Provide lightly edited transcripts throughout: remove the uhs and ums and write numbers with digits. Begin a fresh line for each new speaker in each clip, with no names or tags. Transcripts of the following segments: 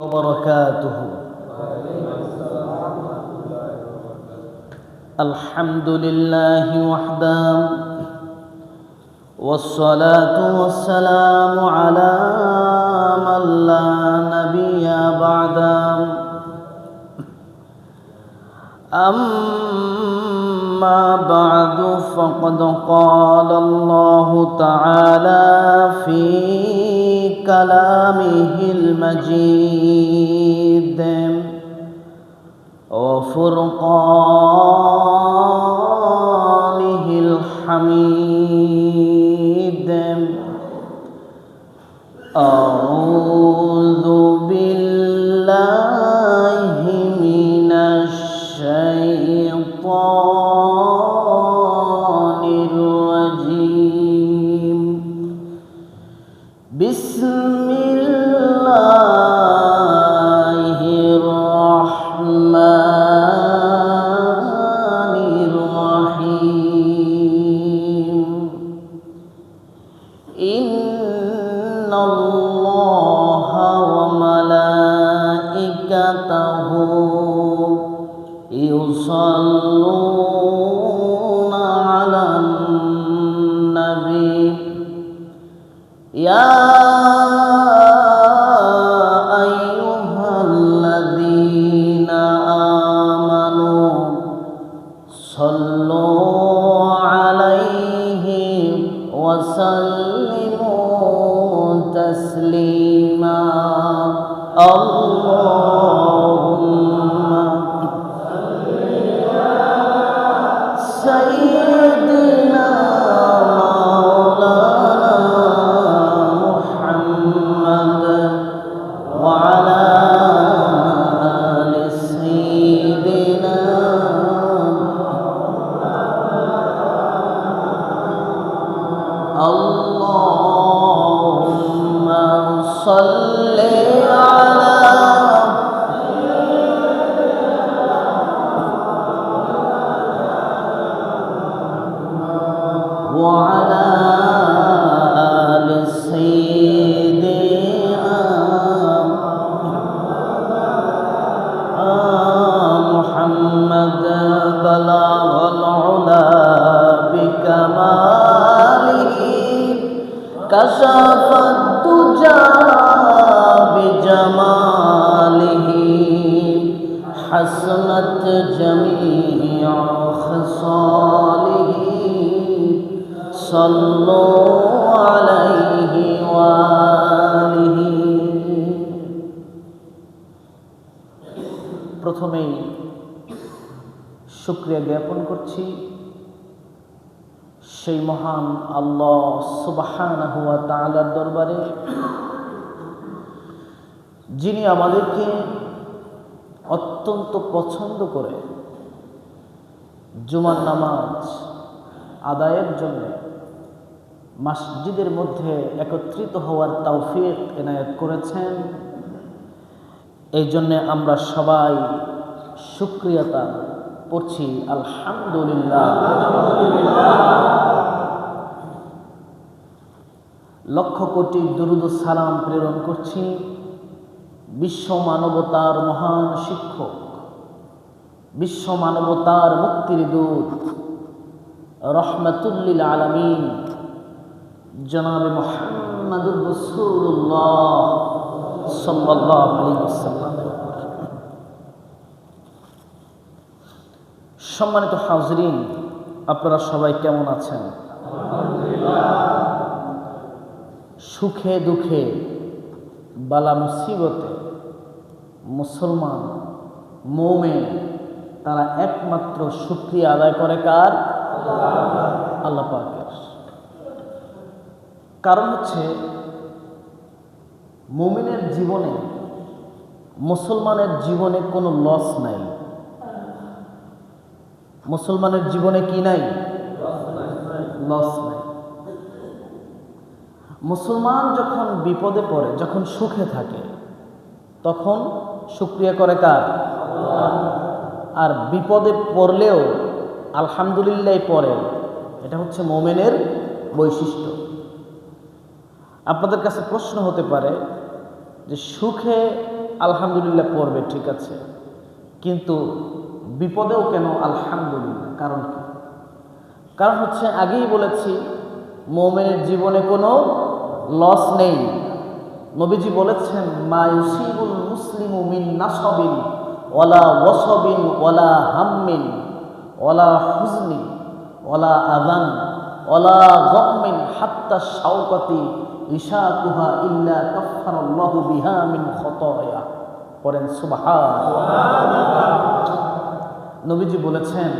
وبركاته. الحمد لله وحده والصلاة والسلام على من لا نبي بعده. أما بعد فقد قال الله تعالى في كلامه المجيد وفرقانه الحميد. أعوذ بالله من الشيطان الرجيم. بسم الله الرحمن الرحيم. إن الله وملائكته يصلون على النبي يا أيها الذين آمنوا صلوا عليه وسلموا تسليما. اللهم سيدنا مولانا محمد وعلى آل سيدنا اللهم صل على وعلى آل سيدنا محمد. بلغ العلا بكماله كشف الدجى بجماله حسنت جميع خصاله. صلوا عليه وآله. প্রথমেই শুকরিয়া জ্ঞাপন করছি সেই মহান আল্লাহ সুবহানাহু ওয়া তাআলার দরবারে, যিনি আমাদেরকে অত্যন্ত পছন্দ করে জুমার নামাজ আদায়ের জন্য মসজিদের মধ্যে একত্রিত হওয়ার তৌফিক এনায়েত করেছেন। এই জন্যে আমরা সবাই শুকরিয়াতা পড়ছি আলহামদুলিল্লাহ। লক্ষ কোটি দুরূদ ও সালাম প্রেরণ করছি বিশ্ব মানবতার মহান শিক্ষক, বিশ্ব মানবতার মুক্তির দূত, রহমাতুল লিল আলামিন জনাবে মুহাম্মদুর রাসূলুল্লাহ সাল্লাল্লাহু আলাইহি ওয়াসাল্লাম। সম্মানিত হাজরিন, আপনারা সবাই কেমন আছেন? সুখে দুঃখে বালা মুসিবতে মুসলমান মুমিন তারা একমাত্র শুকরিয়া আদায় করে কার? আল্লাহ পাকের। কারণ হচ্ছে মুমিনের জীবনে, মুসলমানের জীবনে কোনো লস নাই। মুসলমানের জীবনে কি নাই? লস নাই। মুসলমান যখন বিপদে পড়ে, যখন সুখে থাকে, তখন শুকরিয়া করে কার? আর বিপদে পড়লেও আলহামদুলিল্লাহ পড়ে। এটা হচ্ছে মুমিনের বৈশিষ্ট্য। আপনাদের কাছে প্রশ্ন হতে পারে যে সুখে আলহামদুলিল্লাহ পড়বে, ঠিক আছে, কিন্তু বিপদেও কেন আলহামদুলিল্লাহ? কারণ কি? কারণ হচ্ছে আগেই বলেছি, মুমিনের জীবনে কোনো লস নেই। নবীজি বলেছেন, মা ইউসিবুল মুসলিমু মিন নাসাবিন ওয়ালা ওয়াসাবিন ওয়ালা হাম্মিন ওয়ালা হুজনি ওয়ালা আযান ওয়ালা গাম্মিন হাত্তা শাওকাতি ইশাকুহা ইল্লা কাফফারাল্লাহু বিহা মিন খতায়া। পড়েন সুবহানাল্লাহ। নবীজি বলেছেন,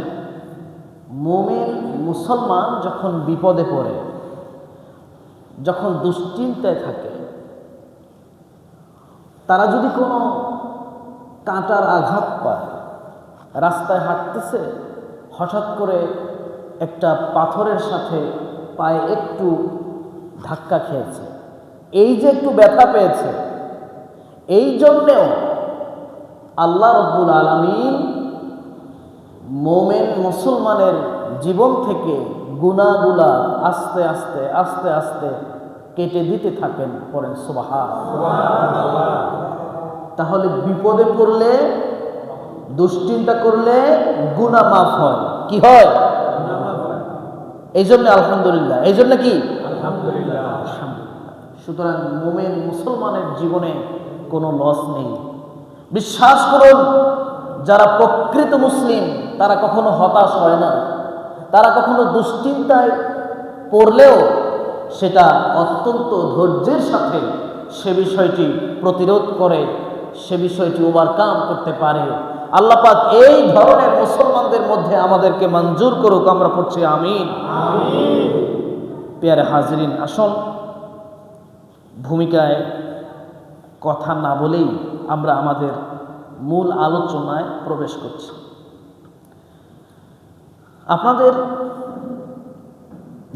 মুমিন মুসলমান যখন বিপদে পড়ে, যখন দুশ্চিন্তায় থাকে, তারা যদি কোনো কাঁটার আঘাত পায়, রাস্তায় হাঁটতেছে, হঠাৎ করে একটা পাথরের সাথে পায়ে একটু ধাক্কা খেয়েছে, এই যে একটু ব্যথা পেয়েছে, এই জন্যেও আল্লাহ রব্বুল আলামিন মুমিন মুসলমানের জীবন থেকে গুনাহগুলা আস্তে আস্তে আস্তে আস্তে কেটে দিতে থাকেন। পড়েন সুবহানাল্লাহ। তাহলে বিপদে পড়লে, দুশ্চিন্তা করলে গুনাহ মাফ হয়। কি হয়? এই জন্য আলহামদুলিল্লাহ। এই জন্য কি? আলহামদুলিল্লাহ। সুতরাং মুমিন মুসলমানের জীবনে কোনো লস নেই। বিশ্বাস করুন, যারা প্রকৃত মুসলিম তারা কখনো হতাশ হয় না। তারা কখনো দুশ্চিন্তায় পড়লেও সেটা অত্যন্ত ধৈর্যের সাথে সে বিষয়টি প্রতিরোধ করে, সে বিষয়টি ওভারকাম করতে পারে। আল্লাহ পাক এই ধরনের মুসলমানদের মধ্যে আমাদেরকে মঞ্জুর করুক। আমরা পড়ছি আমিন। পেয়ারে হাজরিন, আসুন ভূমিকায় কথা না বলেই আমরা আমাদের মূল আলোচনায় প্রবেশ করছি। আপনাদের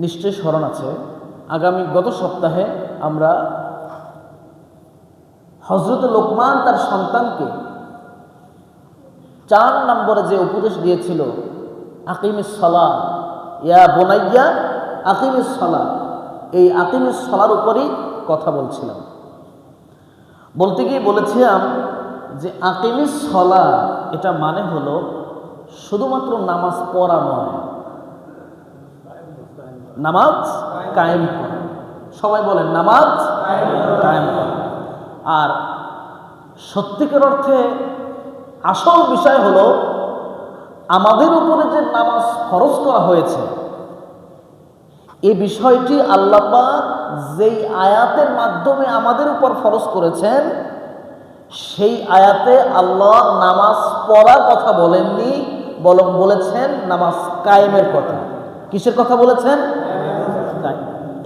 নিশ্চয় স্মরণ আছে, গত সপ্তাহে আমরা হযরত লোকমান তার সন্তানকে 4 নম্বরে যে উপদেশ দিয়েছিল, আকিমিস সালাহ ইয়া বুনাইয়া আকিমিস সালাহ, এই আকিমিস সালাহর উপরই কথা বলছিলাম। বলতে গিয়ে বলেছিলাম যে আকিমিস সালাহ এটা মানে হলো শুধুমাত্র নামাজ পড়া নয়, নামাজ কায়েম করা। সবাই বলেন নামাজ কায়েম করা। আর সত্যিকার অর্থে আসল বিষয় হলো, আমাদের উপরে যে নামাজ ফরজ করা হয়েছে, এই বিষয়টি আল্লাহ পাক যেই আয়াতের মাধ্যমে আমাদের উপর ফরজ করেছেন, সেই আয়াতে আল্লাহ নামাজ পড়ার কথা বলেননি, বরং বলেছেন নামাজ কায়েমের কথা। কিসের কথা বলেছেন?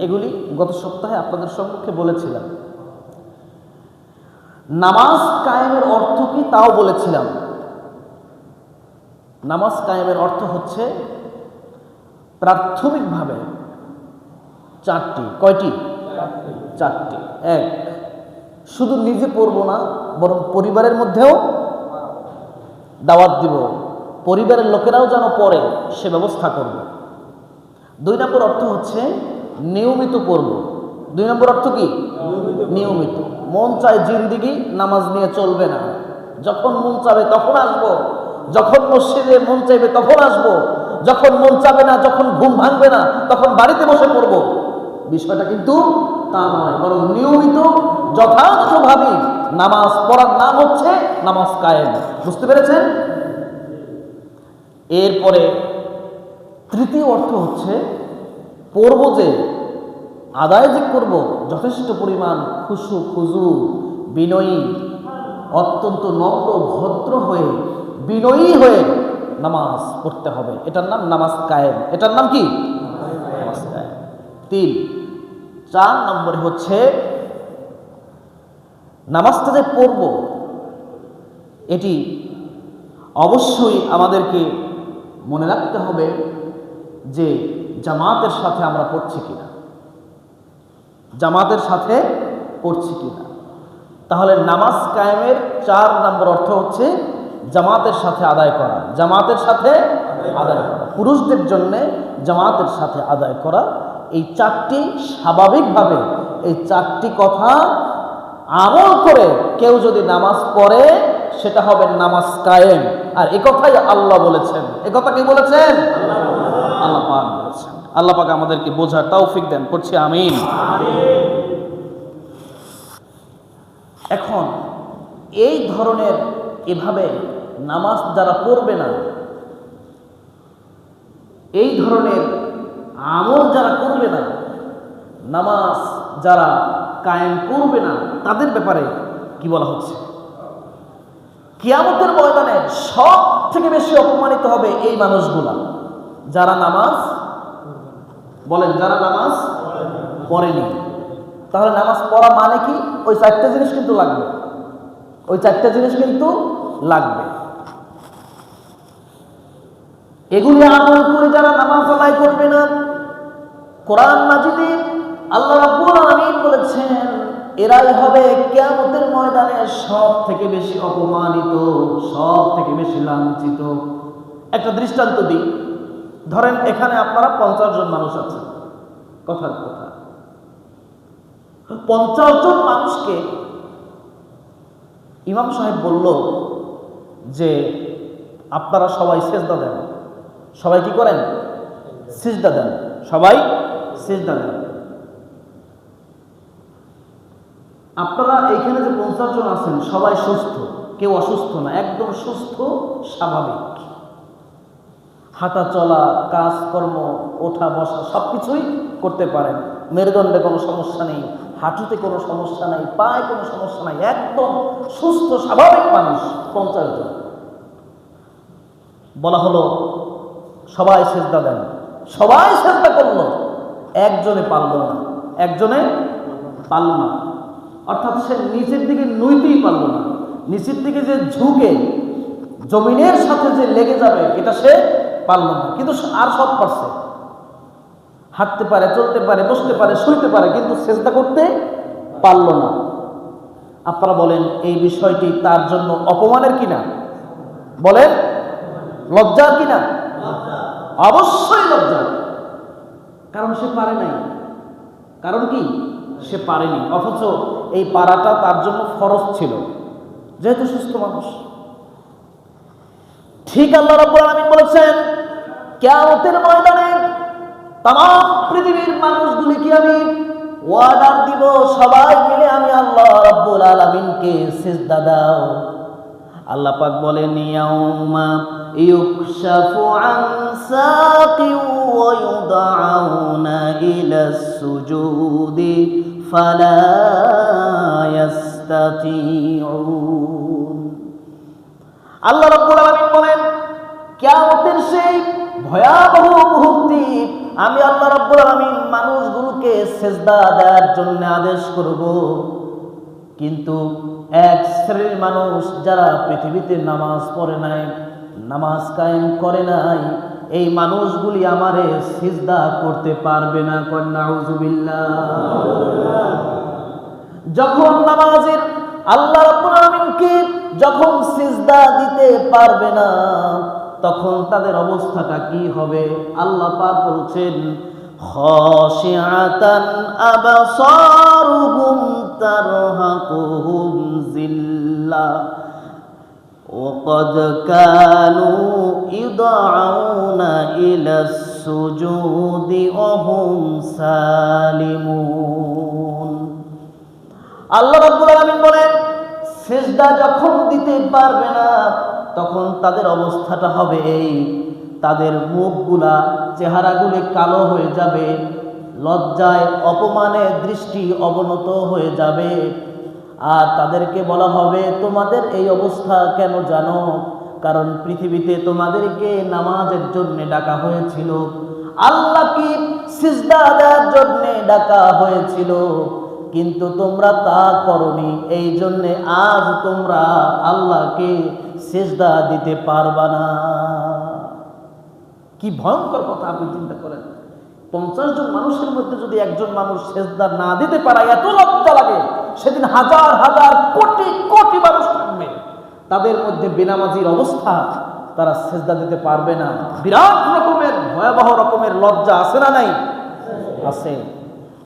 এগুলি গত সপ্তাহে আপনাদের সম্মুখে বলেছিলাম। নামাজ কায়েমের অর্থ কি তাও বলেছিলাম। নামাজ কায়েমের অর্থ হচ্ছে প্রাথমিকভাবে 4টি। কয়টি? 4টি। 1, শুধু নিজে পড়ব না, বরং পরিবারের মধ্যেও দাওয়াত দিব, পরিবারের লোকেরাও যেন পড়ে সে ব্যবস্থা করব। 2 নম্বর অর্থ হচ্ছে নিয়মিত পড়ব। 2 নম্বর অর্থ কি? নিয়মিত। মন চায় জিন্দিগি নামাজ নিয়ে চলবে না, যখন মন চাবে তখন আসবো, যখন মসজিদে মন চাইবে তখন আসবো, যখন মন চাবে না, যখন ঘুম ভাঙবে না তখন বাড়িতে বসে পড়বো। বিষয়টা কিন্তু তা নয়, বরং নিয়মিত যথার্থভাবে নামাজ পড়ার নাম হচ্ছে নামাজ কায়েম। বুঝতে পেরেছেন? এরপরে 3য় অর্থ হচ্ছে পড়ব যে, আদায় যে করব, যথেষ্ট পরিমাণ খুশু খুজু বিনয়ী, অত্যন্ত নম্র ভদ্র হয়ে বিনয়ী হয়ে নামাজ পড়তে হবে। এটার নাম নামাজ কায়েম। এটার নাম কি? নামাজ কায়েম। 4 নম্বরে হচ্ছে নামাজটা যে পড়ব, এটি অবশ্যই আমাদেরকে মনে রাখতে হবে যে জামাতের সাথে আমরা পড়ছি কিনা, জামাতের সাথে পড়ছি কিনা। তাহলে নামাজ কায়েমের 4 নম্বর অর্থ হচ্ছে জামাতের সাথে আদায় করা। জামাতের সাথে আদায় করা, পুরুষদের জন্য জামাতের সাথে আদায় করা। এই 4টি স্বাভাবিকভাবে, এই 4টি কথা আমল করে কেউ যদি নামাজ পড়ে সেটা হবে নামাজ কায়েম। আর একথাই আল্লাহ বলেছেন। একথা কি বলেছেন? আল্লাহ পাক বলেছেন। আল্লাহ পাক আমাদেরকে বোঝার তৌফিক দেন, করছি আমিন। এখন এই ধরনের এভাবে নামাজ যারা পড়বে না, এই ধরনের আমল যারা করবে না, নামাজ যারা কায়েম করবে না, তাদের ব্যাপারে কি বলা হচ্ছে? কিয়ামতের ময়দানে সব থেকে বেশি অপমানিত হবে এই মানুষগুলা যারা নামাজ, বলেন, যারা নামাজ পড়েনি। তাহলে নামাজ পড়া মানে কি? ওই চারটা জিনিস কিন্তু লাগবে, ওই চারটা জিনিস কিন্তু লাগবে। এগুলি আমল করে যারা নামাজ আদায় করবে না, কোরআন মাজিদে আল্লাহ রাব্বুল আলামিন বলেছেন এরাই হবে কিয়ামতের ময়দানে সব থেকে বেশি অপমানিত, সব থেকে বেশি লাঞ্ছিত। একটা দৃষ্টান্ত দিই। ধরেন এখানে আপনারা 50 জন মানুষ আছেন, কথার কথা 50 জন মানুষকে ইমাম সাহেব বলল যে আপনারা সবাই সিজদা দেন। সবাই কি করেন? সিজদা দেন। সবাই সিজদা দেন। আপনারা এইখানে যে 50 জন আছেন সবাই সুস্থ, কেউ অসুস্থ না, একদম সুস্থ স্বাভাবিক। হাঁটা চলা, কাজকর্ম, ওঠা বসা সবকিছুই করতে পারেন। মেরুদণ্ডে কোনো সমস্যা নেই, হাঁটুতে কোনো সমস্যা নাই, পায়ে কোনো সমস্যা নাই, একদম সুস্থ স্বাভাবিক মানুষ 50 জন। বলা হলো সবাই সিজদা দেন। সবাই সিজদা করলো, একজনে পারল না, একজনে পারল না। অর্থাৎ সে নিচের দিকে নুইতেই পারল না। নিচের দিকে যে ঝুঁকে জমিনের সাথে যে লেগে যাবে এটা সে পারল না, কিন্তু আর সব পারছে। হাঁটতে পারে, চলতে পারে, বসতে পারে, শুইতে পারে, কিন্তু সিজদা করতে পারল না। আপনারা বলেন এই বিষয়টি তার জন্য অপমানের কিনা? বলেন, লজ্জার কিনা? অবশ্যই লজ্জা। কারণ সে পারে নাই। কারণ কি? সে পারেনি। অথচ এই পারাটা তার জন্য ফরজ ছিল, যেহেতু সুস্থ মানুষ। ঠিক আল্লাহ রাব্বুল আলামিন বলেছেন কিয়ামতের ময়দানে তামাম পৃথিবীর মানুষগুলিকে আমি ওয়ার্ডার দিব, সবাই মিলে আমি আল্লাহ রাব্বুল আলামিনকে সিজদা দাও। আল্লাহ পাক বলেন ইয়াউমা ইউকশাফু আন সাকি ওয়া ইউদআউনা ইলাস সুজুদি ফালা ইস্তাতিউন। আল্লাহ রাব্বুল আলামিন বলেন কিয়ামতের সেই ভয়াবহ মুহূর্তে আমি আল্লাহ রাব্বুল আলামিন মানুষগুলোকে সিজদা দেওয়ার জন্য আদেশ করব, কিন্তু এক শ্রেণীর মানুষ যারা পৃথিবীতে নামাজ পড়ে নাই, নামাজ কায়েম করে নাই, এই মানুষগুলি আমারে সিজদা করতে পারবে না। নাউযুবিল্লাহ। যখন নামাজের আল্লাহ রাব্বুল আলামিনকে যখন সিজদা দিতে পারবে না, তখন তাদের অবস্থাটা কি হবে? আল্লাহ পাক বলছেন খাশিআতান আবসারুহুম তারহাকুহুম জিল্লাহ ওয়া ক্বাদ কানু ইদআউনা ইলাস সুজুদি ওয়া হুম সালিমুন। আল্লাহ রাব্বুল আলামিন বলেন সিজদা যখন দিতে পারবে না তখন তাদের অবস্থাটা হবে এই, তাদের মুখগুলা, চেহারাগুলি কালো হয়ে যাবে, লজ্জায় অপমানে দৃষ্টি অবনত হয়ে যাবে। আর তাদেরকে বলা হবে তোমাদের এই অবস্থা কেন জানো? কারণ পৃথিবীতে তোমাদেরকে নামাজের জন্য ডাকা হয়েছিল, আল্লাহকে সিজদা দেওয়ার জন্য ডাকা হয়েছিল, কিন্তু তোমরা তা করনি। এই জন্যে আজ তোমরা আল্লাহকে সিজদা দিতে পারবা না। কি ভয়ঙ্কর কথা আপনি চিন্তা করেন। 50 জন মানুষের মধ্যে যদি একজন মানুষ সিজদা না দিতে পারে, এত লজ্জা লাগে। সেদিন হাজার হাজার কোটি কোটি মানুষ থাকবে, তাদের মধ্যে বেনামাজির অবস্থা, তারা সিজদা দিতে পারবে না। বিরাট রকমের ভয়াবহ রকমের লজ্জা আছে না নাই? আছে।